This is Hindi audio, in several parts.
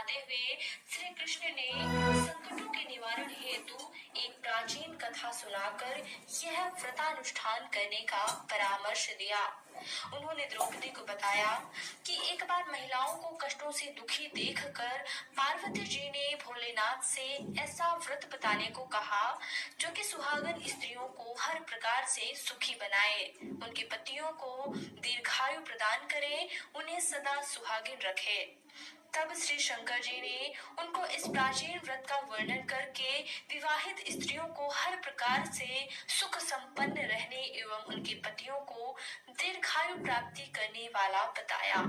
सुनाते हुए श्री कृष्ण ने संकटों के निवारण हेतु एक प्राचीन कथा सुनाकर यह व्रतानुष्ठान करने का परामर्श दिया। उन्होंने द्रौपदी को बताया कि एक बार महिलाओं को कष्टों से दुखी देखकर पार्वती जी ने भोलेनाथ से ऐसा व्रत बताने को कहा जो कि सुहागन स्त्रियों को हर प्रकार से सुखी बनाए, उनके पतियों को दीर्घायु प्रदान करे, उन्हें सदा सुहागिन रखे। तब श्री शंकर जी ने उनको इस प्राचीन व्रत का वर्णन करके विवाहित स्त्रियों को हर प्रकार से सुख संपन्न रहने एवं उनके पतियों को दीर्घायु प्राप्ति करने वाला बताया।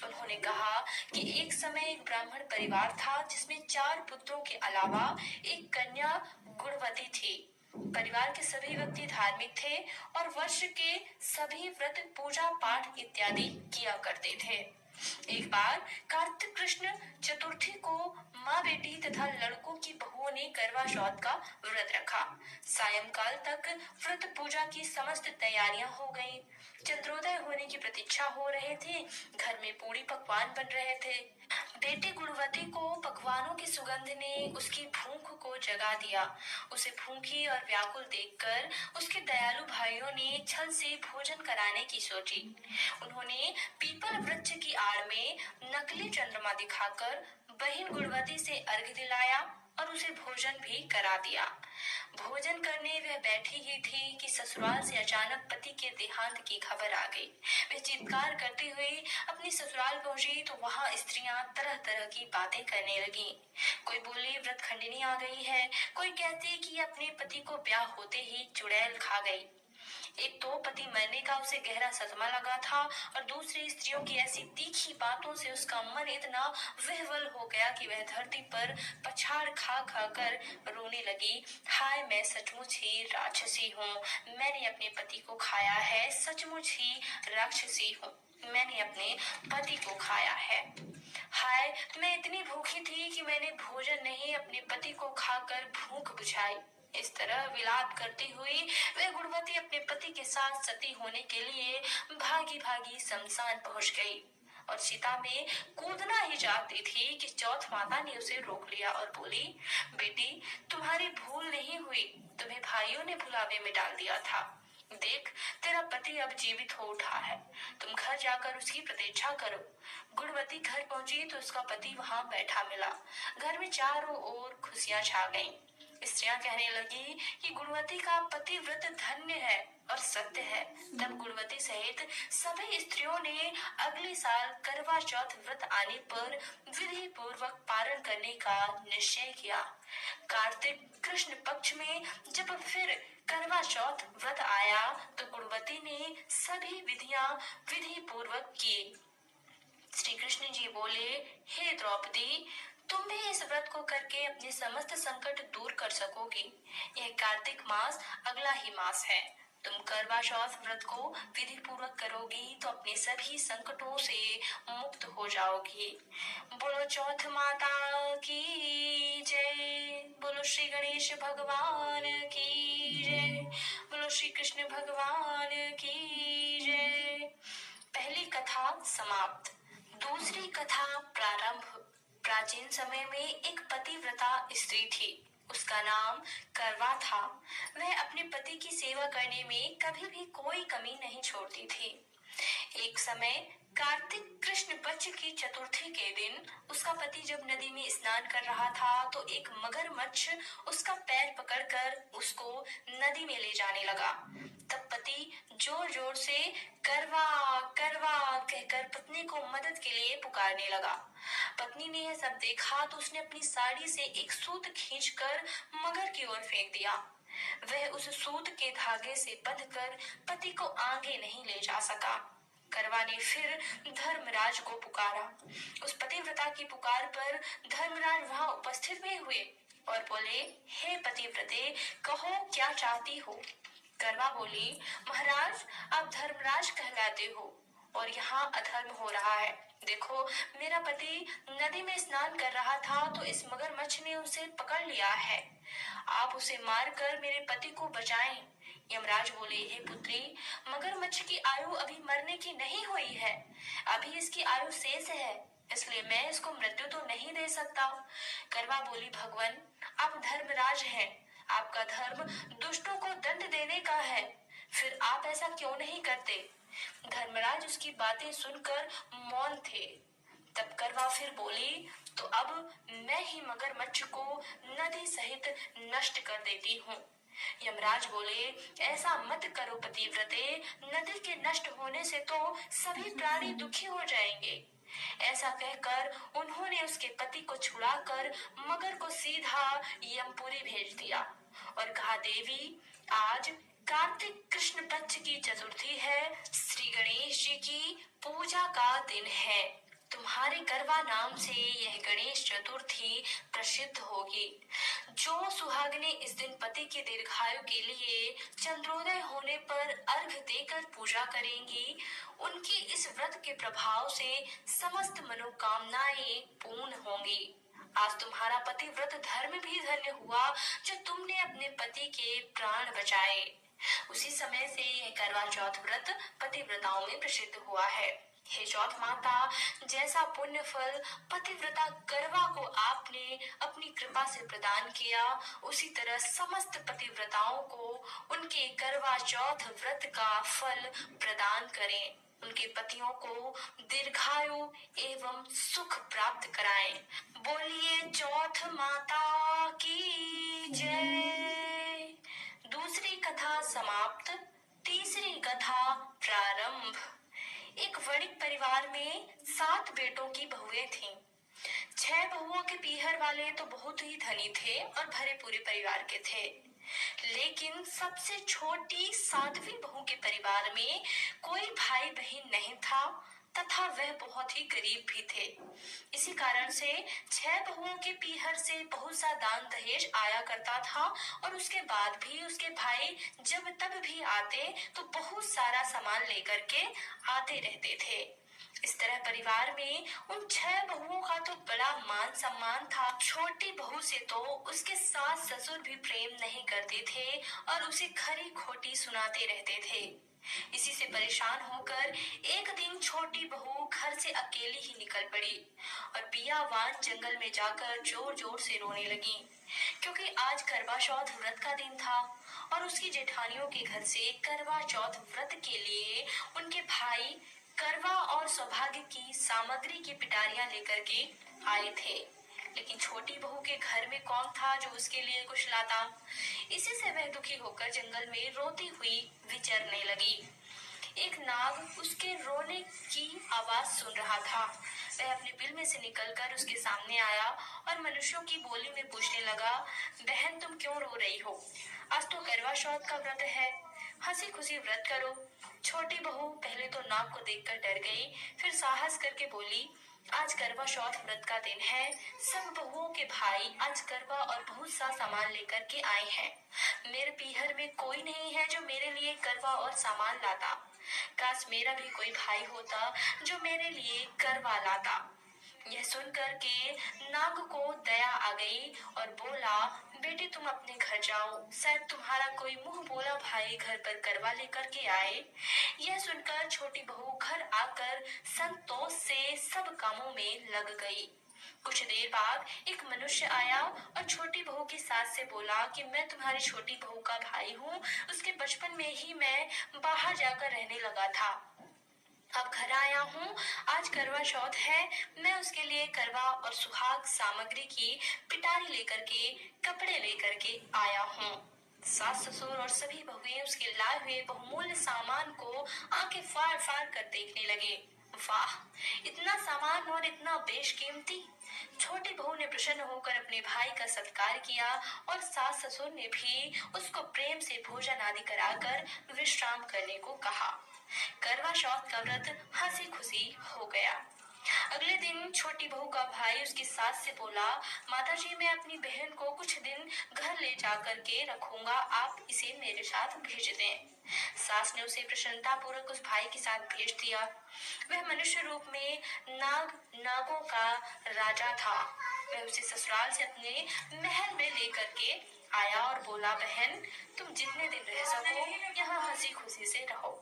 उन्होंने कहा कि एक समय एक ब्राह्मण परिवार था जिसमें 4 पुत्रों के अलावा एक कन्या गुणवती थी। परिवार के सभी व्यक्ति धार्मिक थे और वर्ष के सभी व्रत पूजा पाठ इत्यादि किया करते थे। एक बार कार्तिक कृष्ण चतुर्थी को माँ बेटी तथा लड़कों की बहुओं ने करवा चौथ का व्रत रखा। सायंकाल तक व्रत पूजा की समस्त तैयारियां हो गईं। चंद्रोदय होने की प्रतीक्षा हो रहे थे। घर में पूरी पकवान बन रहे थे। बेटी गुणवती को पकवानों की सुगंध ने उसकी भूख को जगा दिया। उसे भूखी और व्याकुल देखकर उसके दयालु भाइयों ने छल से भोजन कराने की सोची। उन्होंने पीपल वृक्ष की आड़ में नकली चंद्रमा दिखाकर बहन गुणवती से अर्घ्य दिलाया और उसे भोजन भी करा दिया। भोजन करने वह बैठी ही थी कि ससुराल से अचानक पति के देहांत की खबर आ गई। वह चित्कार करते हुए अपनी ससुराल पहुंची तो वहां स्त्रियां तरह तरह की बातें करने लगी। कोई बोली व्रत खंडिनी आ गई है, कोई कहती कि अपने पति को ब्याह होते ही चुड़ैल खा गई। एक तो पति मरने का उसे गहरा सदमा लगा था और दूसरी स्त्रियों की ऐसी तीखी बातों से उसका मन इतना विह्वल हो गया कि वह धरती पर पछाड़ खा खा कर रोने लगी। हाय, मैं सचमुच ही राक्षसी हूँ, मैंने अपने पति को खाया है, सचमुच ही राक्षसी हूँ, मैंने अपने पति को खाया है। हाय, मैं इतनी भूखी थी कि मैंने भोजन नहीं अपने पति को खाकर भूख बुझाई। इस तरह विलाप करती हुई वह गुणवती अपने पति के साथ सती होने के लिए भागी भागी शमशान पहुंच गई और चिता में कूदना ही चाहती थी कि चौथ माता ने उसे रोक लिया और बोली, बेटी, तुम्हारी भूल नहीं हुई, तुम्हें भाइयों ने भुलावे में डाल दिया था। देख, तेरा पति अब जीवित हो उठा है, तुम घर जाकर उसकी प्रतीक्षा करो। गुणवती घर पहुंची तो उसका पति वहां बैठा मिला। घर में चारों ओर खुशियां छा गईं। स्त्रियां कहने लगी कि गुणवती का पति व्रत धन्य है और सत्य है। तब गुणवती सहित सभी स्त्रियों ने अगले साल करवा चौथ व्रत आने पर विधि पूर्वक पारण करने का निश्चय किया। कार्तिक कृष्ण पक्ष में जब फिर करवा चौथ व्रत आया तो गुणवती ने सभी विधियां विधि पूर्वक की। श्री कृष्ण जी बोले, हे द्रौपदी, तुम भी इस व्रत को करके अपने समस्त संकट दूर कर सकोगी। यह कार्तिक मास अगला ही मास है। तुम करवा चौथ व्रत को विधि पूर्वक करोगी तो अपने सभी संकटों से मुक्त हो जाओगी। बोलो चौथ माता की जय, बोलो श्री गणेश भगवान की जय, बोलो श्री कृष्ण भगवान की जय। पहली कथा समाप्त। दूसरी कथा प्रारंभ। प्राचीन समय में एक पतिव्रता स्त्री थी। उसका नाम करवा था। वह अपने पति की सेवा करने में कभी भी कोई कमी नहीं छोड़ती थी। एक समय कार्तिक कृष्ण पक्ष की चतुर्थी के दिन उसका पति जब नदी में स्नान कर रहा था तो एक मगरमच्छ उसका पैर पकड़कर उसको नदी में ले जाने लगा। तब पति जोर जोर से करवा करवा कहकर पत्नी को मदद के लिए पुकारने लगा। पत्नी ने यह सब देखा तो उसने अपनी साड़ी से एक सूत खींचकर मगर की ओर फेंक दिया। वह उस सूत के धागे से बंधकर पति को आगे नहीं ले जा सका। करवा ने फिर धर्मराज को पुकारा। उस पतिव्रता की पुकार पर धर्मराज वहां उपस्थित भी हुए और बोले, हे पतिव्रते, कहो क्या चाहती हो। करवा बोली, महाराज, आप धर्मराज कहलाते हो और यहाँ अधर्म हो रहा है। देखो, मेरा पति नदी में स्नान कर रहा था तो इस मगरमच्छ ने उसे पकड़ लिया है। आप उसे मारकर मेरे पति को बचाएं। यमराज बोले, हे पुत्री, मगरमच्छ की आयु अभी मरने की नहीं हुई है, अभी इसकी आयु शेष है, इसलिए मैं इसको मृत्यु तो नहीं दे दे सकता। करवा बोली, भगवान आप धर्मराज हैं, आपका धर्म दुष्टों को दंड देने का है, फिर आप ऐसा क्यों नहीं करते। धर्मराज उसकी बातें सुनकर मौन थे। तब करवा फिर बोली, तो अब मैं ही मगरमच्छ को नदी सहित नष्ट कर देती हूँ। यमराज बोले, ऐसा मत करो पतिव्रते, नदी के नष्ट होने से तो सभी प्राणी दुखी हो जाएंगे। ऐसा कहकर उन्होंने उसके पति को छुड़ाकर मगर को सीधा यमपुरी भेज दिया और कहा, देवी आज कार्तिक कृष्ण पक्ष की चतुर्थी है, श्री गणेश जी की पूजा का दिन है। तुम्हारे करवा नाम से यह गणेश चतुर्थी प्रसिद्ध होगी। जो सुहागिनें इस दिन पति की दीर्घायु के लिए चंद्रोदय होने पर अर्घ देकर पूजा करेंगी, उनकी इस व्रत के प्रभाव से समस्त मनोकामनाएं पूर्ण होंगी। आज तुम्हारा पतिव्रत धर्म भी धन्य हुआ जो तुमने अपने पति के प्राण बचाए। उसी समय से यह करवा चौथ व्रत पतिव्रताओं में प्रसिद्ध हुआ है। हे चौथ माता, जैसा पुण्य फल पतिव्रता करवा को आपने अपनी कृपा से प्रदान किया, उसी तरह समस्त पतिव्रताओं को उनके करवा चौथ व्रत का फल प्रदान करें। उनके पतियों को दीर्घायु एवं सुख प्राप्त कराएं। बोलिए चौथ माता की जय। दूसरी कथा समाप्त। तीसरी कथा प्रारंभ। एक वणिक परिवार में 7 बेटों की बहुएं थीं। 6 बहुओं के पीहर वाले तो बहुत ही धनी थे और भरे पूरे परिवार के थे, लेकिन सबसे छोटी 7वीं बहू के परिवार में कोई भाई बहन नहीं था तथा वह बहुत ही गरीब भी थे। इसी कारण से 6 बहुओं के पीहर से बहुत सा दान दहेज आया करता था और उसके बाद भी उसके भाई जब तब भी आते तो बहुत सारा सामान लेकर के आते रहते थे। इस तरह परिवार में उन 6 बहुओं का तो बड़ा मान सम्मान था। छोटी बहू से तो उसके सास ससुर भी प्रेम नहीं करते थे और उसे खरी खोटी सुनाते रहते थे। इसी से परेशान होकर एक दिन छोटी बहू घर से अकेली ही निकल पड़ी और बियावान जंगल में जाकर जोर जोर से रोने लगी, क्योंकि आज करवा चौथ व्रत का दिन था और उसकी जेठानियों के घर से करवा चौथ व्रत के लिए उनके भाई करवा और सौभाग्य की सामग्री की पिटारियां लेकर के आए थे। लेकिन छोटी बहू के घर में कौन था जो उसके लिए कुछ लाता। इसी से वह दुखी होकर जंगल में रोती हुई विचरने लगी। एक नाग उसके रोने की आवाज सुन रहा था। वह अपने बिल में से निकलकर उसके सामने आया और मनुष्यों की बोली में पूछने लगा, बहन तुम क्यों रो रही हो? आज तो करवा चौथ का व्रत है, हंसी खुशी व्रत करो। छोटी बहू पहले तो नाग को देखकर डर गई, फिर साहस करके बोली, आज करवा चौथ व्रत का दिन है। सब बहुओं के भाई आज करवा और बहुत सा सामान लेकर के आए हैं। मेरे पीहर में कोई नहीं है जो मेरे लिए करवा और सामान लाता। काश मेरा भी कोई भाई होता जो मेरे लिए करवा लाता। यह सुनकर के नाग को दया आ गई और बोला, बेटी तुम अपने घर जाओ, शायद तुम्हारा कोई मुंह बोला भाई घर पर करवा लेकर के आए। यह सुनकर छोटी बहू घर आकर संतोष से सब कामों में लग गई। कुछ देर बाद एक मनुष्य आया और छोटी बहू की सास से बोला कि मैं तुम्हारी छोटी बहू का भाई हूँ, उसके बचपन में ही मैं बाहर जाकर रहने लगा था, अब घर आया हूँ। आज करवा चौथ है, मैं उसके लिए करवा और सुहाग सामग्री की पिटारी लेकर के कपड़े लेकर के आया हूँ। सास ससुर और सभी बहुएं उसके लाए हुए बहुमूल्य सामान को आंखें फाड़ फाड़ कर देखने लगे। वाह, इतना सामान और इतना बेशकीमती। छोटी बहू ने प्रसन्न होकर अपने भाई का सत्कार किया और सास ससुर ने भी उसको प्रेम से भोजन आदि कराकर विश्राम करने को कहा। करवा चौथ का व्रत हंसी खुशी हो गया। अगले दिन छोटी बहू का भाई उसकी सास से बोला, माताजी मैं अपनी बहन को कुछ दिन घर ले जाकर के रखूंगा, आप इसे मेरे साथ भेज दें। सास ने उसे प्रसन्नता पूर्वक उस भाई के साथ भेज दिया। वह मनुष्य रूप में नागों का राजा था। वह उसे ससुराल से अपने महल में लेकर के आया और बोला, बहन तुम जितने दिन रह सको यहाँ हंसी खुशी से रहो।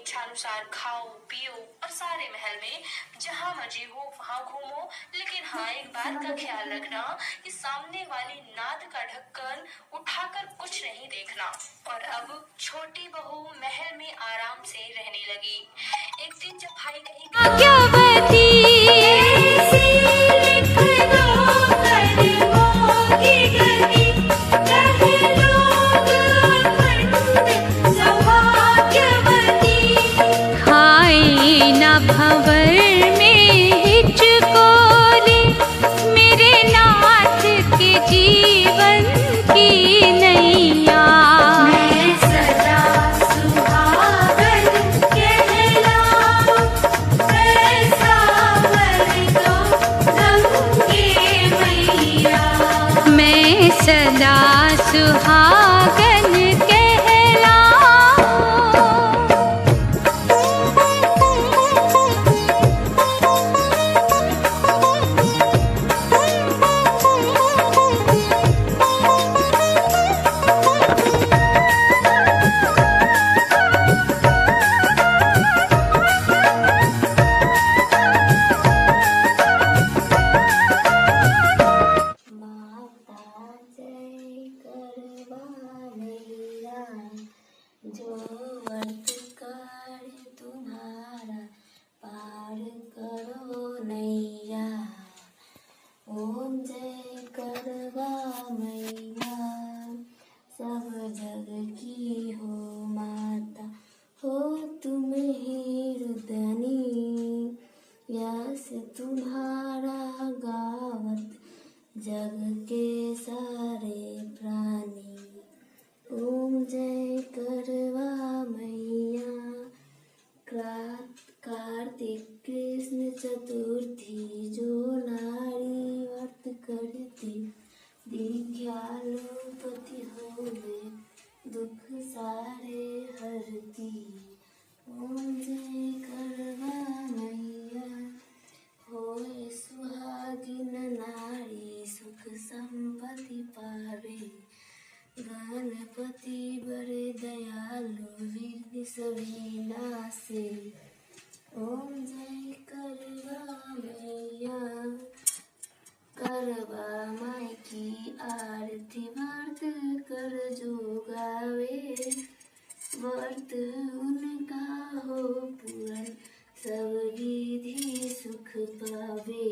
इच्छानुसार खाओ पियो और सारे महल में जहाँ मर्जी हो वहाँ घूमो, लेकिन हाँ एक बात का ख्याल रखना कि सामने वाली नाद का ढक्कन उठाकर कुछ नहीं देखना। और अब छोटी बहू महल में आराम से रहने लगी। एक दिन जब भाई कहीं सदा सुहागन कहलाऊं। जो व्रत कर तुम्हारा पार करो नैया। ओम जय करवा मैया, सब जग की हो माता, हो तुम ही रुदनी। यस तुम्हारा गावत जग के सारे प्राणी। ओम जय करवा मैया। कार्तिक कृष्ण चतुर्थी जो नारी व्रत करती, दीर्घायु पति होवे दुख सारे हरती। ओम जय करवा मैया। होए सुहागिन नारी सुख संपत्ति पावे, गणपति बड़े दयालु विघ्न सभी नासे। ओम जय करवा मैया। करवा माई की आरती व्रत कर जो गावे, व्रत उनका हो पूरन सब विधि सुख पावे।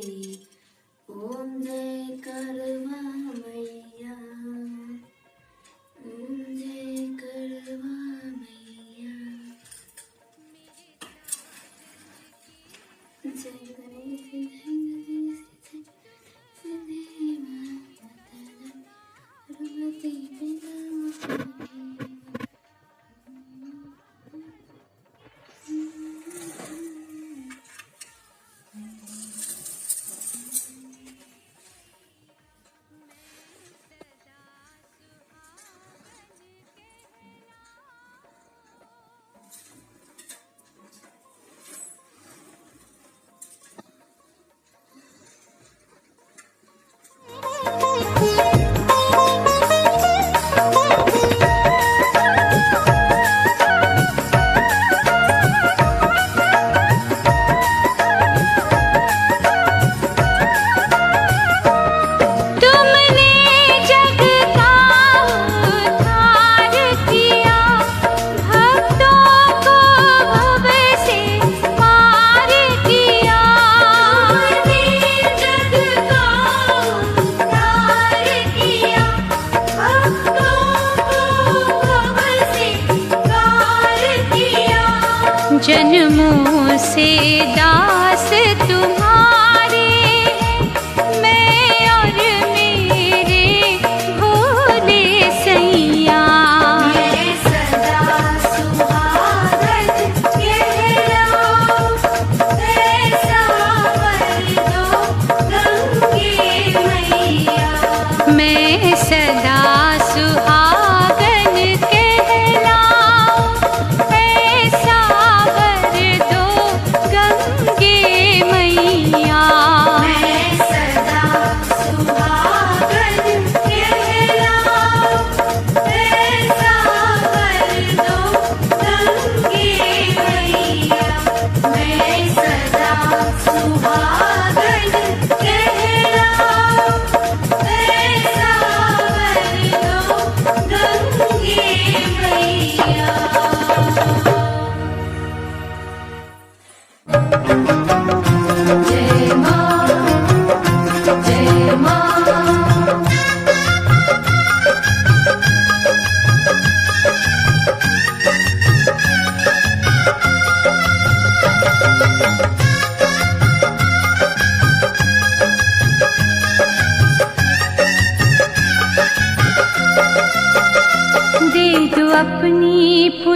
ओम जय करवा मैया। ओम जय करवा मैया। जय गणेश जय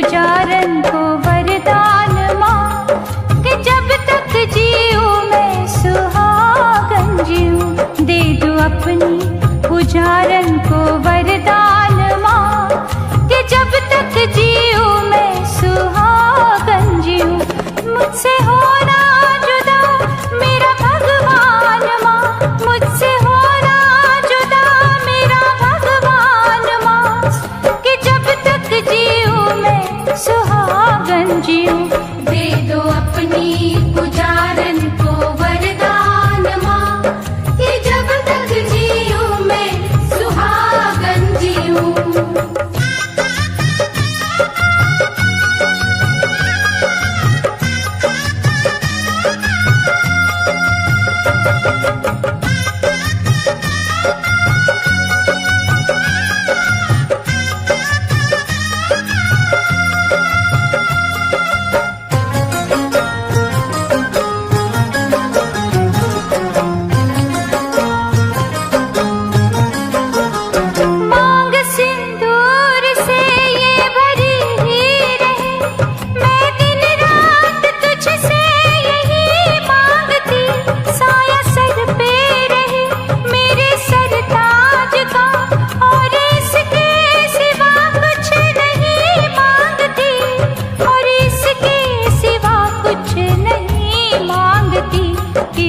पुजारन को वरदान माँ कि जब तक जीऊं मैं सुहागन जीऊं। दे दो अपनी पुजारन को वरदान माँ कि जब तक जीऊं मैं सुहागन जीऊं। मुझसे होना जुदा मेरा भगवान माँ, मुझसे होना जुदा मेरा भगवान माँ कि जब तक जीऊं मैं सुहागन जीऊं। दे दो अपनी पुजारन को वरदान माँ कि जब तक जीऊं मैं सुहागन जीऊं। मांग सिंदूर से ये भरी ही रहे, मैं दिन रात तुझसे यही मांगती। साया सर पे रहे मेरे सरताज का, और इसके सिवा कुछ नहीं मांगती, और इसके सिवा कुछ नहीं मांगती।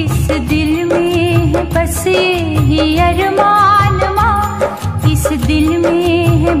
इस दिल में है बस यही अरमान माँ, इस दिल में है